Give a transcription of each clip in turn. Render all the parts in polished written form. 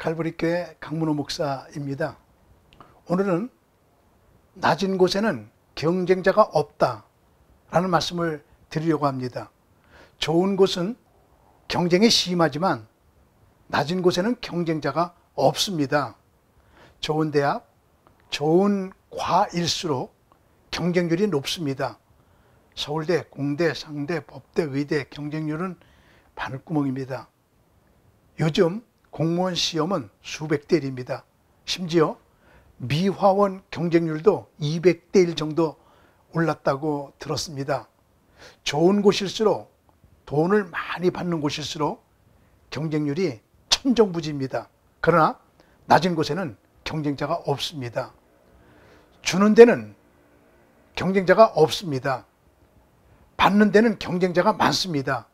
칼부리교회 강문호 목사입니다. 오늘은 낮은 곳에는 경쟁자가 없다라는 말씀을 드리려고 합니다. 좋은 곳은 경쟁이 심하지만 낮은 곳에는 경쟁자가 없습니다. 좋은 대학, 좋은 과일수록 경쟁률이 높습니다. 서울대, 공대, 상대, 법대, 의대 경쟁률은 바늘구멍입니다. 요즘 공무원 시험은 수백 대 1입니다. 심지어 미화원 경쟁률도 200대 1 정도 올랐다고 들었습니다. 좋은 곳일수록, 돈을 많이 받는 곳일수록 경쟁률이 천정부지입니다. 그러나 낮은 곳에는 경쟁자가 없습니다. 주는 데는 경쟁자가 없습니다. 받는 데는 경쟁자가 많습니다.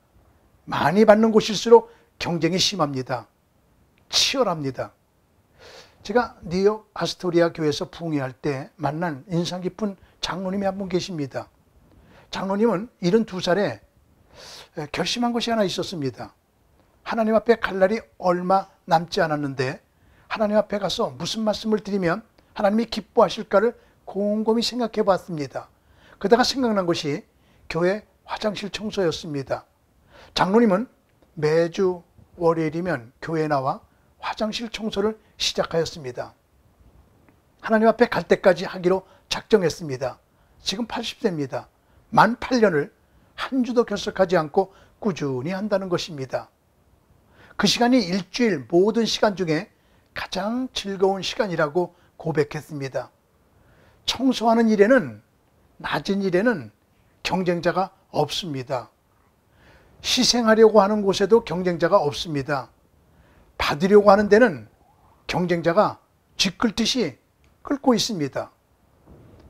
많이 받는 곳일수록 경쟁이 심합니다. 치열합니다. 제가 뉴욕 아스토리아 교회에서 부흥회할 때 만난 인상 깊은 장로님이 한 분 계십니다. 장로님은 72살에 결심한 것이 하나 있었습니다. 하나님 앞에 갈 날이 얼마 남지 않았는데 하나님 앞에 가서 무슨 말씀을 드리면 하나님이 기뻐하실까를 곰곰이 생각해 봤습니다. 그러다가 생각난 것이 교회 화장실 청소였습니다. 장로님은 매주 월요일이면 교회에 나와 화장실 청소를 시작하였습니다. 하나님 앞에 갈 때까지 하기로 작정했습니다. 지금 80세입니다. 만 8년을 한 주도 결석하지 않고 꾸준히 한다는 것입니다. 그 시간이 일주일 모든 시간 중에 가장 즐거운 시간이라고 고백했습니다. 청소하는 일에는, 낮은 일에는 경쟁자가 없습니다. 희생하려고 하는 곳에도 경쟁자가 없습니다. 받으려고 하는 데는 경쟁자가 쥐끌듯이 끓고 있습니다.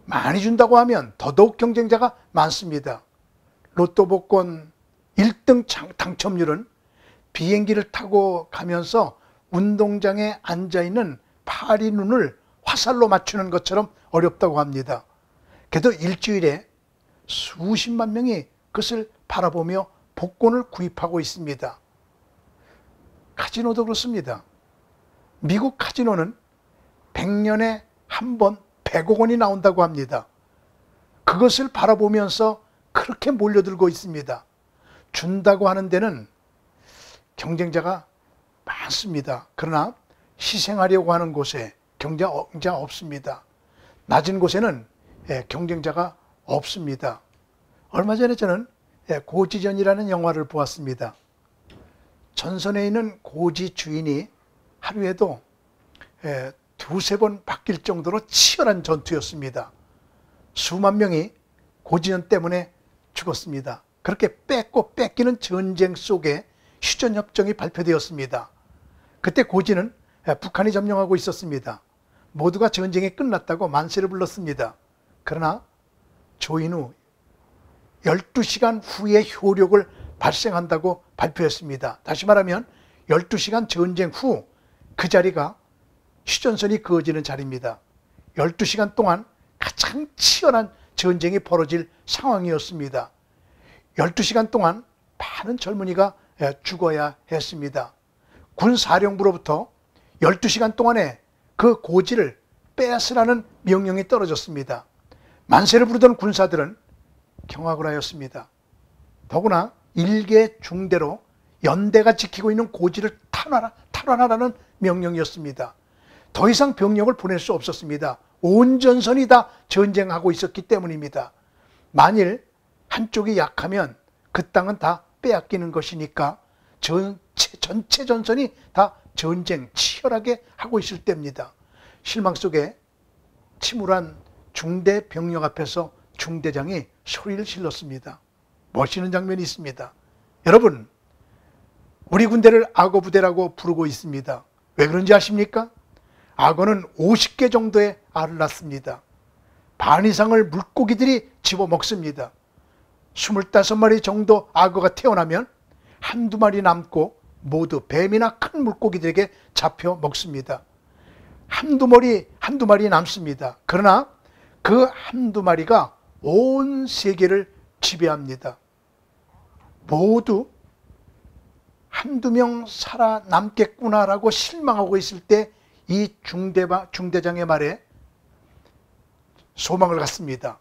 많이 준다고 하면 더더욱 경쟁자가 많습니다. 로또 복권 1등 당첨률은 비행기를 타고 가면서 운동장에 앉아있는 파리 눈을 화살로 맞추는 것처럼 어렵다고 합니다. 그래도 일주일에 수십만 명이 그것을 바라보며 복권을 구입하고 있습니다. 카지노도 그렇습니다. 미국 카지노는 100년에 한 번 100억 원이 나온다고 합니다. 그것을 바라보면서 그렇게 몰려들고 있습니다. 준다고 하는 데는 경쟁자가 많습니다. 그러나 희생하려고 하는 곳에 경쟁자 없습니다. 낮은 곳에는 경쟁자가 없습니다. 얼마 전에 저는 고지전이라는 영화를 보았습니다. 전선에 있는 고지 주인이 하루에도 두세 번 바뀔 정도로 치열한 전투였습니다. 수만 명이 고지전 때문에 죽었습니다. 그렇게 뺏고 뺏기는 전쟁 속에 휴전협정이 발표되었습니다. 그때 고지는 북한이 점령하고 있었습니다. 모두가 전쟁이 끝났다고 만세를 불렀습니다. 그러나 조인 후 12시간 후에 효력을 발생한다고 발표했습니다. 다시 말하면 12시간 전쟁 후 그 자리가 휴전선이 그어지는 자리입니다. 12시간 동안 가장 치열한 전쟁이 벌어질 상황이었습니다. 12시간 동안 많은 젊은이가 죽어야 했습니다. 군사령부로부터 12시간 동안에 그 고지를 뺏으라는 명령이 떨어졌습니다. 만세를 부르던 군사들은 경악을 하였습니다. 더구나 일개 중대로 연대가 지키고 있는 고지를 탈환하라는 명령이었습니다. 더 이상 병력을 보낼 수 없었습니다. 온 전선이 다 전쟁하고 있었기 때문입니다. 만일 한쪽이 약하면 그 땅은 다 빼앗기는 것이니까 전체 전선이 다 전쟁 치열하게 하고 있을 때입니다. 실망 속에 침울한 중대 병력 앞에서 중대장이 소리를 질렀습니다. 멋있는 장면이 있습니다. 여러분, 우리 군대를 악어 부대라고 부르고 있습니다. 왜 그런지 아십니까? 악어는 50개 정도의 알을 낳습니다. 반 이상을 물고기들이 집어먹습니다. 25마리 정도 악어가 태어나면 한두 마리 남고 모두 뱀이나 큰 물고기들에게 잡혀 먹습니다. 한두 마리 남습니다. 그러나 그 한두 마리가 온 세계를 지배합니다. 모두 한두 명 살아남겠구나라고 실망하고 있을 때 이 중대장의 말에 소망을 갖습니다.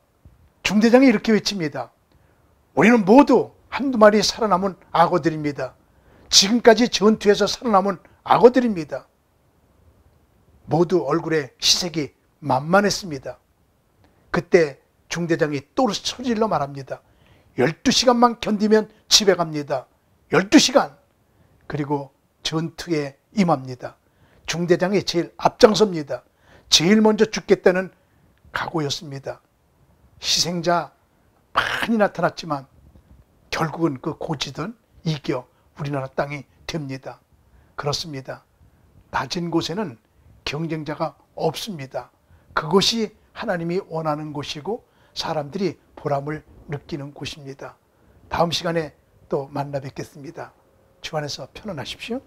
중대장이 이렇게 외칩니다. 우리는 모두 한두 마리 살아남은 악어들입니다. 지금까지 전투에서 살아남은 악어들입니다. 모두 얼굴에 희색이 만만했습니다. 그때 중대장이 또 소리질러 말합니다. 12시간만 견디면 집에 갑니다. 12시간. 그리고 전투에 임합니다. 중대장이 제일 앞장섭니다. 제일 먼저 죽겠다는 각오였습니다. 희생자 많이 나타났지만 결국은 그 고지든 이겨 우리나라 땅이 됩니다. 그렇습니다. 낮은 곳에는 경쟁자가 없습니다. 그것이 하나님이 원하는 곳이고 사람들이 보람을 느끼는 곳입니다. 다음 시간에 또 만나 뵙겠습니다. 주 안에서 편안하십시오.